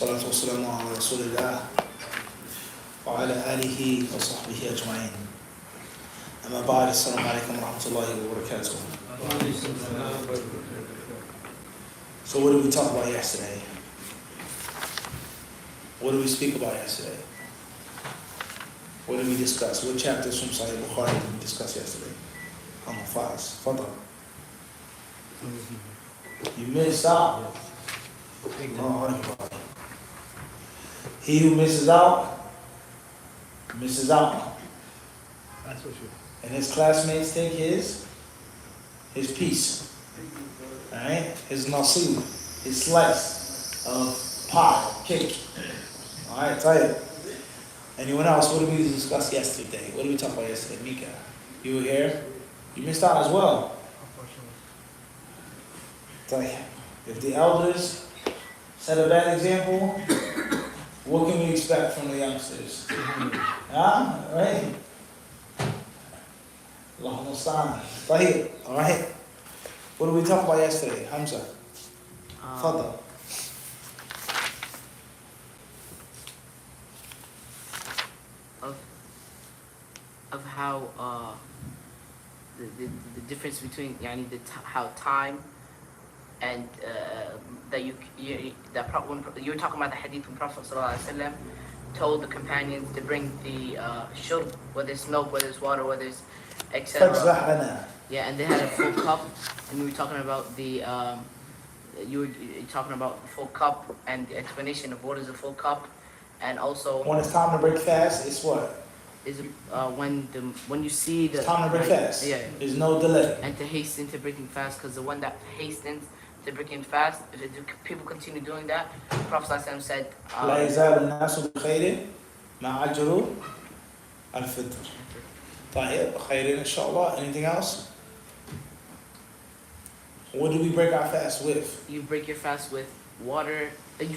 والصلاة والسلام على رسول الله وعلى آله وصحبه أجمعين. أما بعد, السلام عليكم ورحمة الله وبركاته. So what did we talk about yesterday? What did we speak about yesterday? What did we discuss? What chapters from Sahih Bukhari did we discuss yesterday? Fast. Fadal. You missed out. He who misses out, misses out. That's for sure. And his classmates take his piece. Alright? His nasib, his slice of pie, cake. Alright, tell you. Anyone else? What did we discuss yesterday? What did we talk about yesterday? Mika, you were here? You missed out as well. Tell you. If the elders set a bad example, what can we expect from the youngsters? Huh? Right? Allah musta'an. Alright. What did we talk about yesterday? Hamza. Fadal. Of how the difference between how time and that you were talking about the hadith from Prophet ﷺ told the companions to bring the shurb, whether it's milk, whether it's water, whether it's etc. Yeah, and they had a full cup, and we were talking about the you were talking about the full cup and the explanation of what is a full cup, and also when it's time to break fast, it's what? Is when you see the it's time to break fast. Yeah. There's no delay. And to hasten to breaking fast, because the one that hastens to breaking fast, if people continue doing that, the Prophet ﷺ said, لا يزال الناس بخير مع أجر الفطر. طيب خير إن شاء الله. Anything else? What do we break our fast with? You break your fast with water.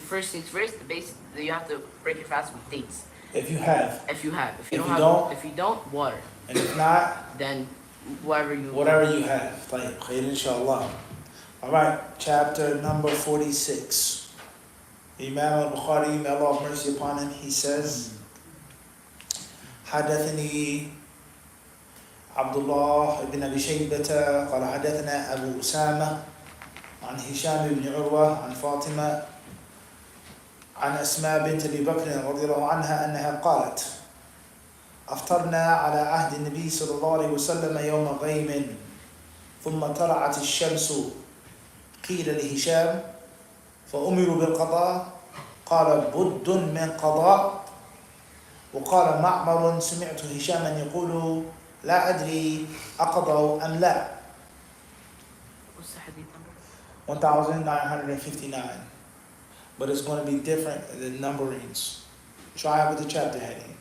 First things first, the basic. You have to break your fast with dates. If you have. If you don't, water. And if not, then whatever you have. طيب خير إن شاء الله. All right, chapter number 46. Imam al-Bukhari, may Allah have mercy upon him, he says, حدثني عبد الله بن أبي شيبة قال حدثنا أبو أسامة عن هشام بن عروة عن فاطمة عن أسماء بنت أبي بكر رضي الله عنها أنها قالت أفطرنا على عهد النبي صلى الله عليه وسلم يوم غيم ثم طلعت الشمس قيل لهشام فأمروا بالقضاء قال بد من قضاء وقال معمر سمعت هشاما يقول لا أدري أقضوا أم لا. What's the hadith number? 1959, but it's going to be different than numberings. Try out with the chapter heading.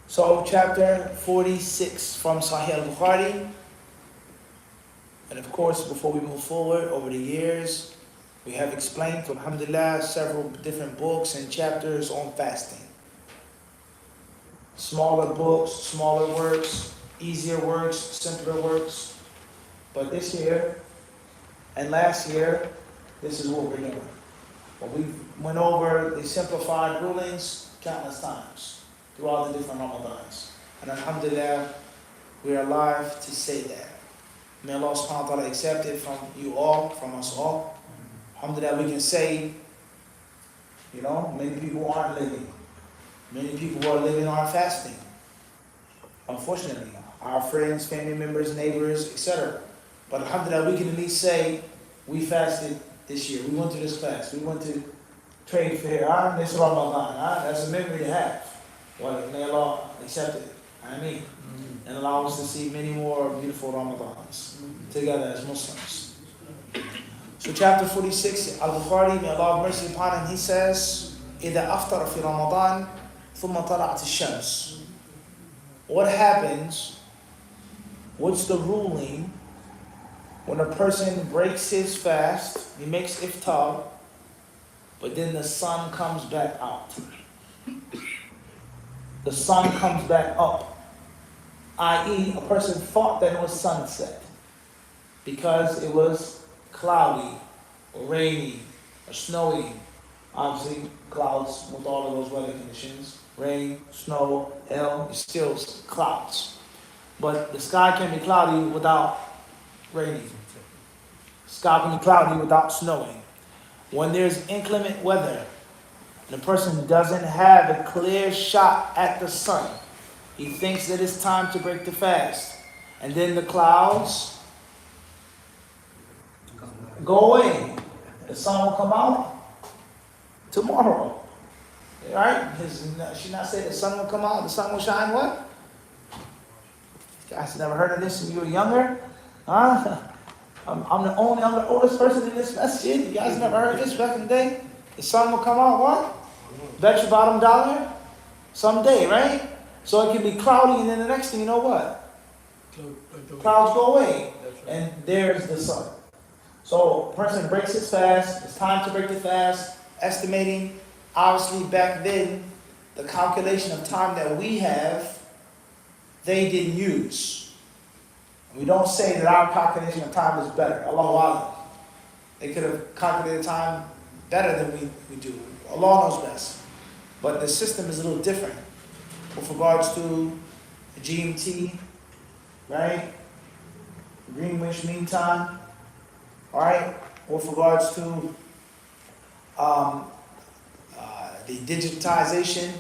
So chapter 46 from Sahih al-Bukhari. And of course, before we move forward, over the years, we have explained, alhamdulillah, several different books and chapters on fasting. Smaller books, smaller works, easier works, simpler works. But this year and last year, this is what we're doing. But we went over the simplified rulings countless times throughout the different Ramadans. And alhamdulillah, we are alive to say that. May Allah subhanahu wa ta'ala accept it from you all, from us all. Alhamdulillah, we can say, many people aren't living. Many people who are living are fasting. Unfortunately, our friends, family members, neighbors, etc. But alhamdulillah, we can at least say, we fasted this year. We went to this class. We went to trade fair. This Ramadan. That's a memory to have. Well, may Allah accept it. Ameen. And allow us to see many more beautiful Ramadans together as Muslims. So chapter 46, Al-Bukhari, may Allah have mercy upon him, he says, إِذَا أَفْطَرَ فِي رَمَضَانِ ثُمَّ طَلَعَتِ الشَّمْسِ. What happens, what's the ruling when a person breaks his fast, he makes iftar, but then the sun comes back out? The sun comes back up. I.e., a person thought that it was sunset because it was cloudy or rainy snowy, obviously clouds with all of those weather conditions, rain, snow, hail, it's still clouds. But the sky can be cloudy without raining. Sky can be cloudy without snowing. When there's inclement weather, and the person doesn't have a clear shot at the sun, he thinks that it's time to break the fast. And then the clouds go away. The sun will come out tomorrow. Right? She not say the sun will come out, the sun will shine what? You guys never heard of this when you were younger? Huh? I'm the oldest person in this message. You guys never heard this back in the day? The sun will come out what? Bet your bottom dollar? Someday, right? So it can be cloudy and then the next thing you know what? Clouds go away and there's the sun. So a person breaks his fast, it's time to break the fast, estimating, obviously back then, the calculation of time that we have, they didn't use. We don't say that our calculation of time is better. Allahu A'lam. They could have calculated time better than we do. Allah knows best. But the system is a little different with regards to GMT, right? Greenwich Mean Time, all right? With regards to the digitization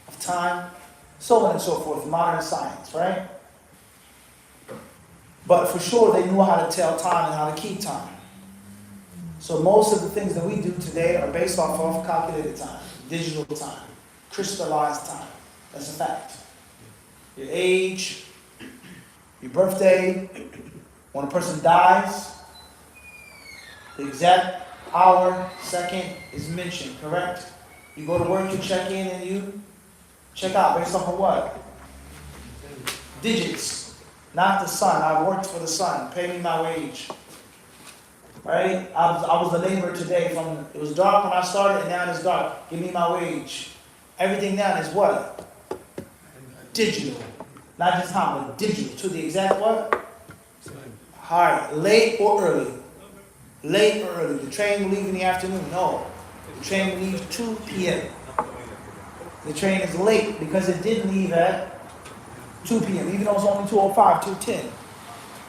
of time, so on and so forth, modern science, right? But for sure, they knew how to tell time and how to keep time. So most of the things that we do today are based off of calculated time, digital time, crystallized time. That's a fact. Your age, your birthday, when a person dies, the exact hour, second is mentioned, correct? You go to work, you check in, and you check out based off of what? Digits, not the sun. I worked for the sun. Pay me my wage. Right? I was the laborer today. It was dark when I started, and now it's dark. Give me my wage. Everything now is what? Digital. Not just time, but digital. To the exact what? All right. Late or early? Late or early? The train will leave in the afternoon? No. The train will leave 2 p.m. The train is late because it didn't leave at 2 p.m. Even though it's only 2:05, 2:10.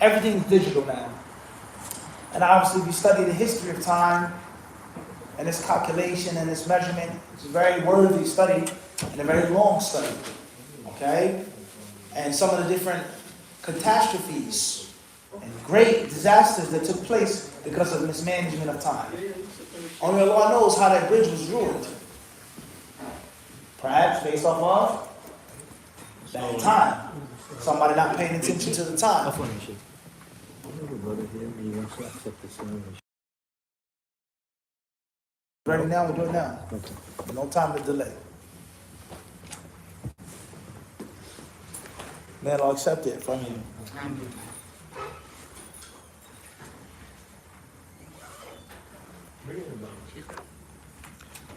Everything is digital now. And obviously, if you study the history of time and its calculation and its measurement, it's a very worthy study and a very long study. Okay? And some of the different catastrophes and great disasters that took place because of mismanagement of time. Only Allah knows how that bridge was ruined. Perhaps based off of bad time. Somebody not paying attention to the time. Ready now? We'll do it now. No time to delay. Man, I'll accept it from you.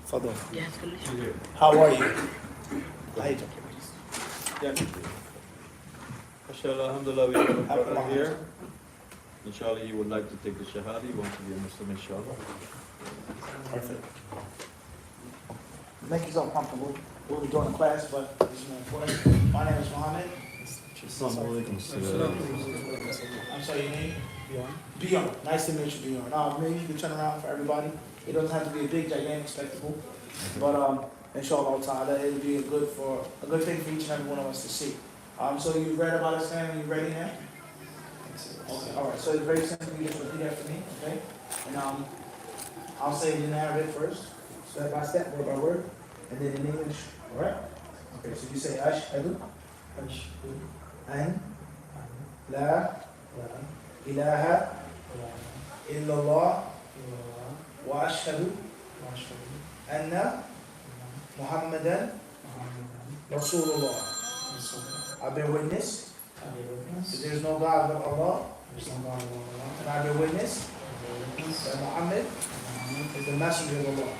Fadal. How are you? Mashallah, alhamdulillah, we have a brother here. Inshallah, he would like to take the Shahada. He wants to be a Muslim, inshallah. Perfect. Make yourself comfortable. We'll be doing a class, but it's more important. My name is Mohammed. I'm sorry, your name? Bjorn. Nice to meet you, Bjorn. Maybe you can turn around for everybody. It doesn't have to be a big, gigantic spectacle. But inshallah ta'ala, it'll be a good thing for each and every one of us to see. So you read about Islam and you ready now? Okay, all right. So it's very simple. You just repeat after me, okay? And I'll say it in Arabic first, step by step, word by word, and then in English. All right? Okay. So you say Ashhadu an la ilaha illallah wa ashhadu anna Muhammadan Rasulullah. I bear witness that there is no God but Allah, and I bear witness that Muhammad is the messenger of Allah.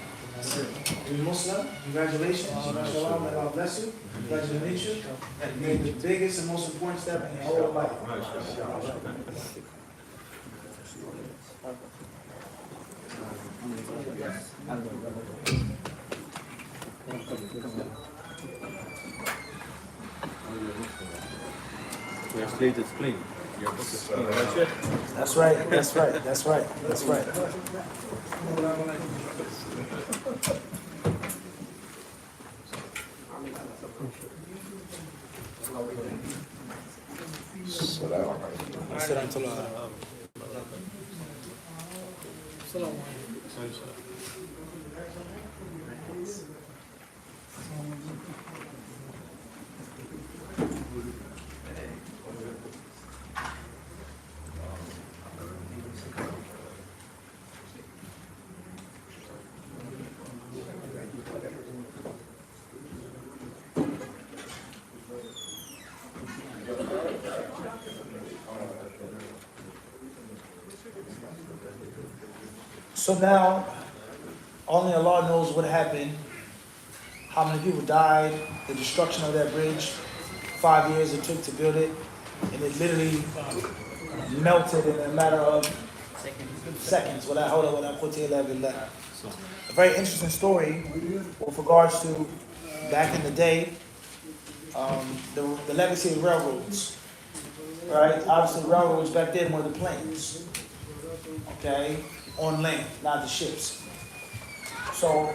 You're Muslim, congratulations, mashallah, may Allah bless you, pleasure to meet you. You made the biggest and most important step in your whole life. Your slate is clean. Your book is clean. That's it. That's right, that's right, that's right, that's right. So now, only Allah knows what happened, how many people died, the destruction of that bridge, 5 years it took to build it, and it literally melted in a matter of seconds. A very interesting story with regards to back in the day, the legacy of railroads. Right? Obviously, railroads back then were the planes. Okay? On land, not the ships. So,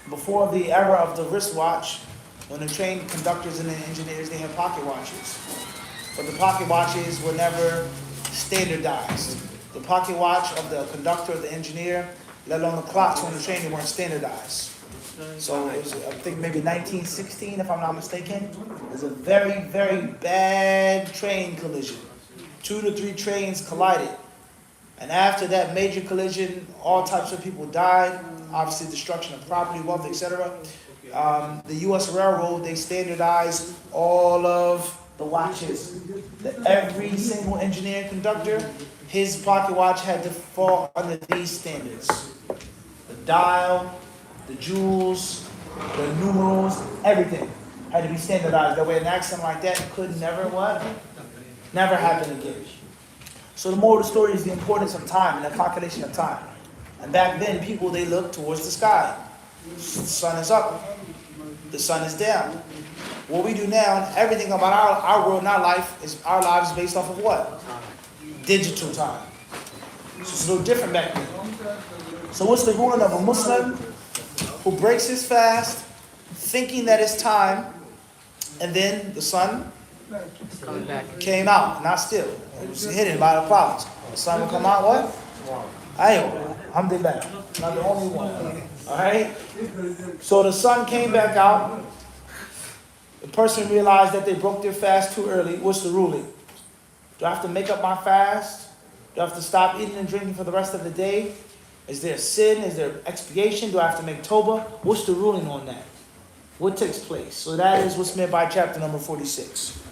before the era of the wristwatch, when the train conductors and the engineers, they had pocket watches. But the pocket watches were never standardized. The pocket watch of the conductor, the engineer, let alone the clocks on the train, they weren't standardized. So it was, I think maybe 1916, if I'm not mistaken, it was a very, very bad train collision. 2 to 3 trains collided. And after that major collision, all types of people died. Obviously, destruction of property, wealth, etc. The U.S. Railroad, they standardized all of the watches. Every single engineer and conductor, his pocket watch had to fall under these standards. The dial, the jewels, the numerals, everything had to be standardized. That way an accident like that could never what? Never happen again. So the moral of the story is the importance of time and the calculation of time. And back then, people, they looked towards the sky. The sun is up. The sun is down. What we do now, everything about our world and our life, is our lives based off of what? Digital time. So it's a little different back then. So what's the ruling of a Muslim who breaks his fast, thinking that it's time, and then the sun came out, not still. It was hidden by the clouds. The sun will come out what? Alhamdulillah. Not the only one. Alright? So the sun came back out. The person realized that they broke their fast too early. What's the ruling? Do I have to make up my fast? Do I have to stop eating and drinking for the rest of the day? Is there a sin? Is there expiation? Do I have to make tawbah? What's the ruling on that? What takes place? So that is what's meant by chapter number 46.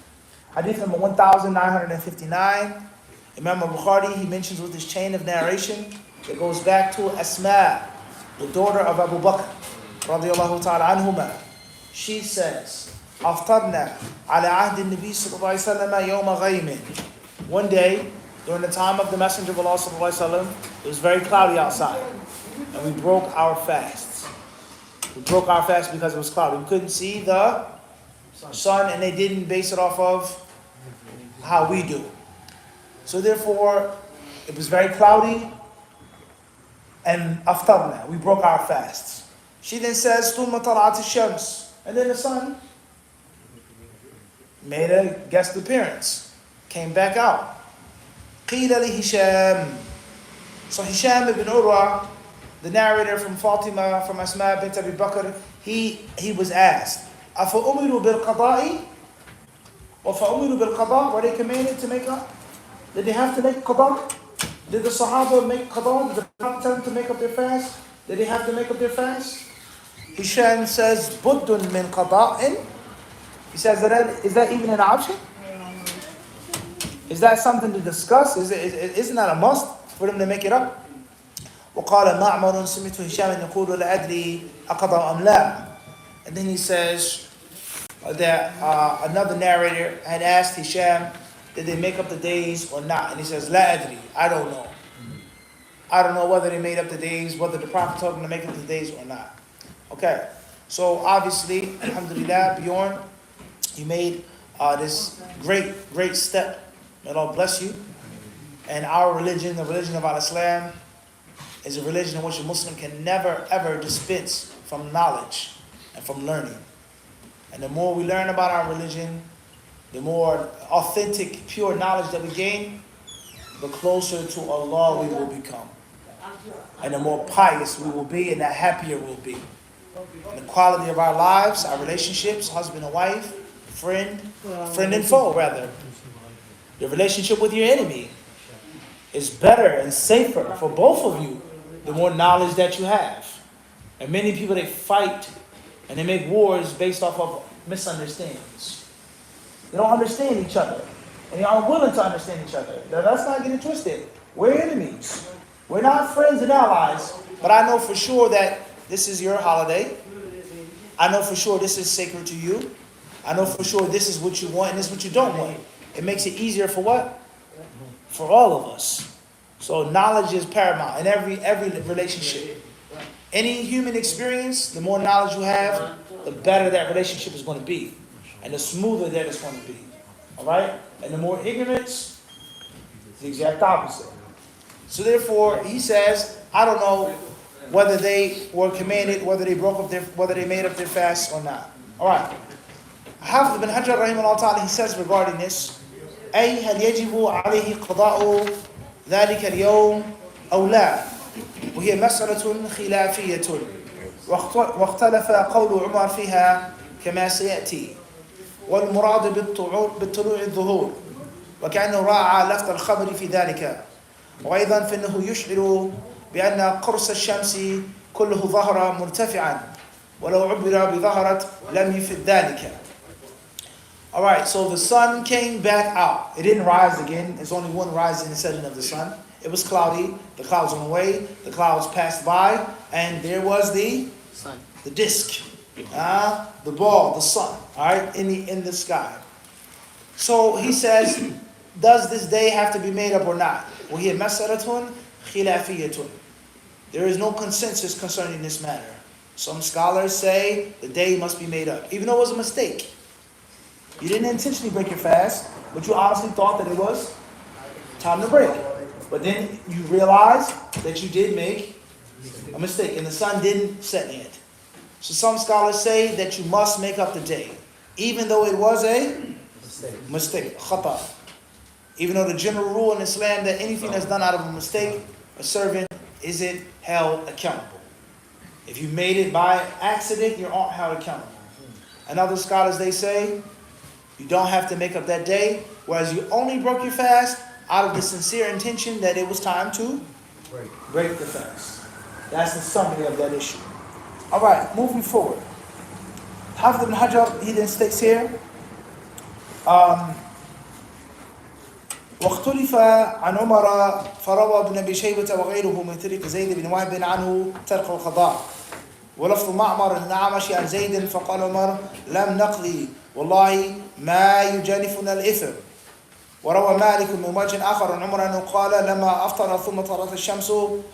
Hadith number 1959. Imam Bukhari, he mentions with his chain of narration, it goes back to Asma, the daughter of Abu Bakr, radiyallahu ta'ala anhuma. She says, أفطرنا على عهد النبي صلى الله عليه وسلم يوم غيم. One day, during the time of the Messenger of Allah صلى الله عليه وسلم, it was very cloudy outside, and we broke our fasts. We broke our fast because it was cloudy. We couldn't see the sun, and they didn't base it off of how we do. So therefore, it was very cloudy, and aftarna, we broke our fasts. She then says, ثُمَّ طَلَعَتِ الشَّمْسِ, and then the sun made a guest appearance, came back out. قِيلَ لِهِشَامٍ. So Hisham ibn Urwa, the narrator from Fatima, from Asma bint Abi Bakr, he was asked, أَفَأُمِرُوا بِالْقَضَاءِ وَفَأُمِرُوا بِالْقَضَاءِ. Were they commanded to make up? Did they have to make qada? Did the Sahaba make qada? Did the Prophet tell them to make up their fast? Did they have to make up their fast? Hisham says, بُدٌّ مِّن قَضَاءٍ. He says, is that even an option? Is that something to discuss? Isn't that a must for them to make it up? وقال معمر سمعت هشام يقول لا أدري أقضى أم لا. And then he says that another narrator had asked Hisham, did they make up the days or not? And he says, لا أدري, I don't know. I don't know whether they made up the days, whether the Prophet told them to make up the days or not. Okay, so obviously, alhamdulillah, Bjorn, you made this great step. May Allah bless you. And our religion, the religion of Al-Islam, is a religion in which a Muslim can never ever dispense from knowledge and from learning. And the more we learn about our religion, the more authentic, pure knowledge that we gain, the closer to Allah we will become. And the more pious we will be, and the happier we'll be. And the quality of our lives, our relationships, husband and wife, friend and foe rather. Your relationship with your enemy is better and safer for both of you the more knowledge that you have. And many people, they fight and they make wars based off of misunderstandings. They don't understand each other. And they aren't willing to understand each other. Now, let's not get it twisted. We're enemies. We're not friends and allies. But I know for sure that this is your holiday. I know for sure this is sacred to you. I know for sure this is what you want and this is what you don't want. It makes it easier for what? For all of us. So knowledge is paramount in every relationship. Any human experience, the more knowledge you have, the better that relationship is going to be. And the smoother that it's going to be. Alright? And the more ignorance, the exact opposite. So therefore, he says, I don't know whether they were commanded, whether they made up their fast or not. Alright. Hafiz ibn Hajar rahimahullah ta'ala, he says regarding this, أي هل يجب عليه قضاء ذلك اليوم أو لا؟ وهي مسألة خلافية واختلف قول عمر فيها كما سيأتي والمراد بالطلوع الظهور وكأنه راعى لفظ الخبر في ذلك وأيضا فإنه يشعر بأن قرص الشمس كله ظهر مرتفعا ولو عبر بظهرت لم يفد ذلك. Alright, so the sun came back out. It didn't rise again. There's only one rising and setting of the sun. It was cloudy. The clouds went away. The clouds passed by. And there was the sun, the disk, the ball, the sun, alright, in the sky. So he says, does this day have to be made up or not? وَهِيَ مَسَرَةٌ خِلَافِيَةٌ. There is no consensus concerning this matter. Some scholars say the day must be made up, even though it was a mistake. You didn't intentionally break your fast, but you honestly thought that it was time to break. But then you realized that you did make a mistake, and the sun didn't set yet. So some scholars say that you must make up the day, even though it was a mistake, khata. Even though the general rule in Islam that anything that's done out of a mistake, a servant isn't held accountable. If you made it by accident, you're not held accountable. And other scholars, they say, you don't have to make up that day, whereas you only broke your fast out of the sincere intention that it was time to break the fast. That's the summary of that issue. Alright, moving forward. Hafiz ibn Hajar, he then states here, واختلف عن عمر فروى ابن أبي شيبة وغيره من طريق زيد بن وهب عنه ترك القضاء ولفظ معمر الأعمش عن زيد فقال عمر لم نقضي والله ما يجانفنا الإثم. وروى مالك من وجه آخر عن عمر أنه قال لما أفطر ثم طلعت الشمس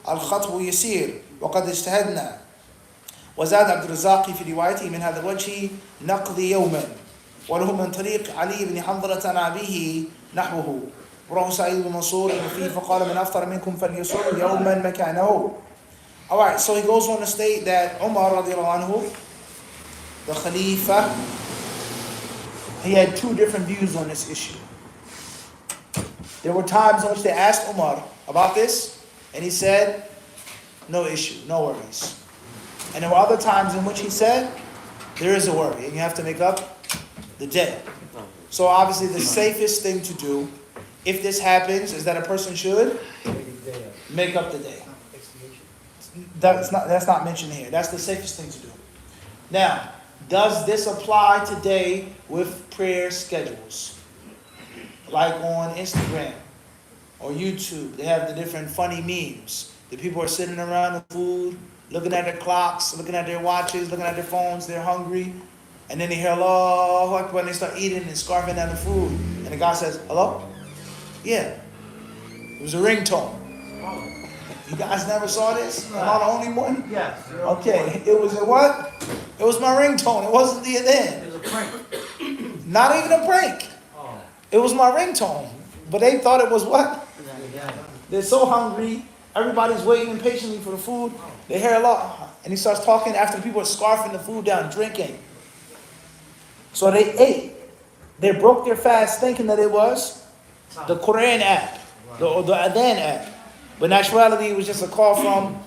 الخطب يسير وقد اجتهدنا. وزاد عبد الرزاق في روايته من هذا الوجه نقضي يوما وله من طريق علي بن حنظلة عن أبيه نحوه. وروى سعيد بن منصور فيه فقال من أفطر منكم فليصم يوما مكانه. Alright, so he goes on to state that Umar radiallahu anhu, the Khalifa, he had two different views on this issue. There were times in which they asked Umar about this, and he said, no issue, no worries. And there were other times in which he said, there is a worry, and you have to make up the day. So obviously the safest thing to do, if this happens, is that a person should make up the day. That's not mentioned here. That's the safest thing to do. Now, does this apply today with prayer schedules? Like on Instagram or YouTube, they have the different funny memes. The people are sitting around the food, looking at their clocks, looking at their watches, looking at their phones, they're hungry. And then they hear Allahu Akbar and they start eating and scarfing down the food. And the guy says, hello? Yeah. It was a ringtone. You guys never saw this? Am I the only one? Yes. Okay, it was a what? It was my ringtone. It wasn't the It adhan. was a prank. Not even a prank. Oh. It was my ringtone. But they thought it was what? Yeah. They're so hungry. Everybody's waiting impatiently for the food. They hear a lot. And he starts talking after the people are scarfing the food down, drinking. So they ate. They broke their fast thinking that it was the Quran app, the Adhan app. But in actuality, it was just a call from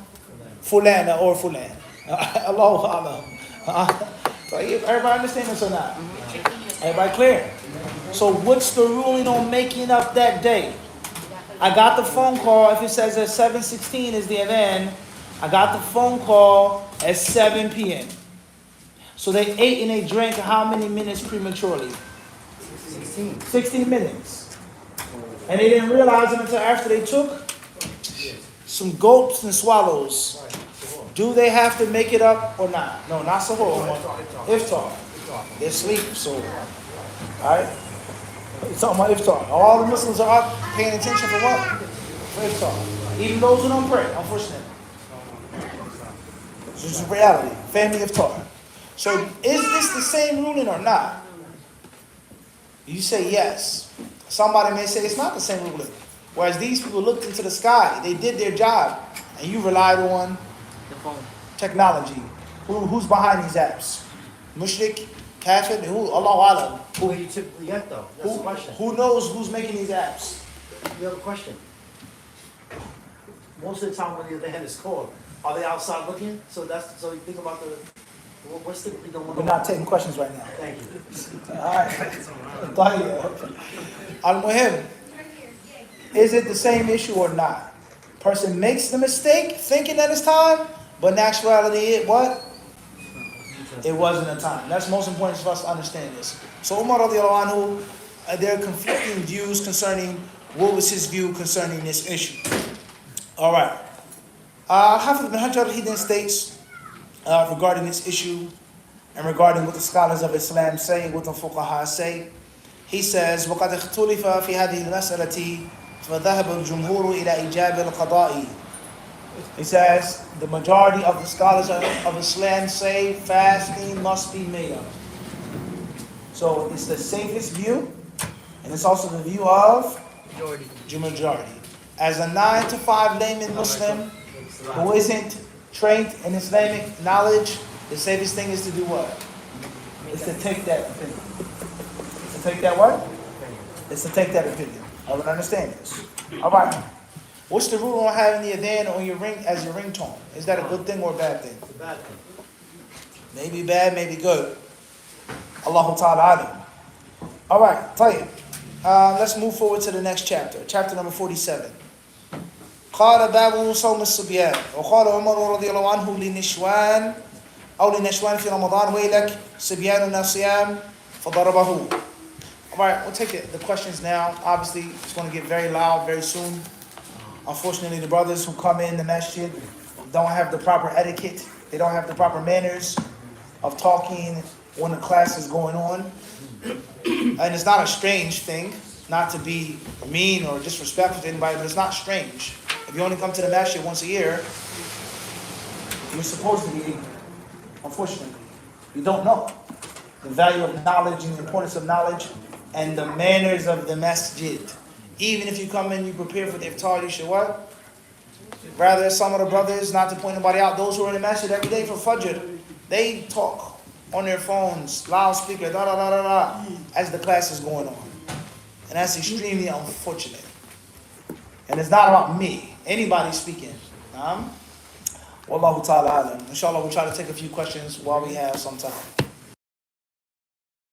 Fulan or Fulan. Allahu Alam. So everybody understand this or not? Everybody clear? So what's the ruling on making up that day? I got the phone call. If it says at 7:16 is the Adhan, I got the phone call at 7 p.m. So they ate and they drank how many minutes prematurely? 16 minutes. And they didn't realize it until after they took some gulps and swallows. Do they have to make it up or not? No, not sahur. Iftar. They sleep, so. Alright? It's talking about iftar. All the Muslims are up paying attention for what? For iftar. Even those who don't pray, unfortunately. So it's a reality. Family iftar. So is this the same ruling or not? You say yes. Somebody may say it's not the same ruling. Whereas these people looked into the sky, they did their job, and you relied on The phone. technology. Who's behind these apps? Mushrik, Kafir, who? Allah Alam. Who do you typically get though? That's the question. Who knows who's making these apps? You have a question. Most of the time when the hand is called, are they outside looking? So you think about what's typically going on? We're not taking questions right now. Thank you. Alright. Al-Muhim. Is it the same issue or not? Person makes the mistake thinking that it's time, but in actuality, it what? It wasn't a time. That's most important for us to understand this. So Umar radiallahu anhu, there are conflicting views concerning what was his view concerning this issue. Alright. Hafiz ibn Hajar, he then states regarding this issue and regarding what the scholars of Islam say, what the fuqaha say. He says, وَقَدْ اخْتُلِفَ فِي هَذِهِ الْمَسْأَلَةِ فَذَهَبَ الْجُمْهُورُ إِلَى إِجَابِ الْقَضَاءِ. He says, the majority of the scholars of Islam say fasting must be made up. So it's the safest view, and it's also the view of majority. As a 9 to 5 layman Muslim who isn't trained in Islamic knowledge, the safest thing is to do what? Is to take that opinion. To take that what? It's to take that opinion. I would understand this. All right. What's the rule on having the adhan on your ring as your ringtone? Is that a good thing or a bad thing? It's a bad thing. Maybe bad, maybe good. Allahu Ta'ala alim. All right, tayyib. Let's move forward to the next chapter. Chapter number 47. قال باب صوم الصبيان وقال عمر رضي الله عنه لنشوان أو لنشوان في رمضان ويلك صبياننا صيام فضربه. All right, we'll take the questions now. Obviously, it's going to get very loud very soon. Unfortunately, the brothers who come in the masjid don't have the proper etiquette. They don't have the proper manners of talking when the class is going on. And it's not a strange thing, not to be mean or disrespectful to anybody, but it's not strange. If you only come to the masjid once a year, you're supposed to be ignorant. Unfortunately, you don't know the value of knowledge and the importance of knowledge and the manners of the masjid. Even if you come in, you prepare for the iftar, you should what? Rather, some of the brothers, not to point anybody out, those who are in the masjid every day for Fajr, they talk on their phones, loudspeaker, da da da da da, as the class is going on. And that's extremely unfortunate. And it's not about me, anybody speaking. Wallahu ta'ala alam. Inshallah, we'll try to take a few questions while we have some time.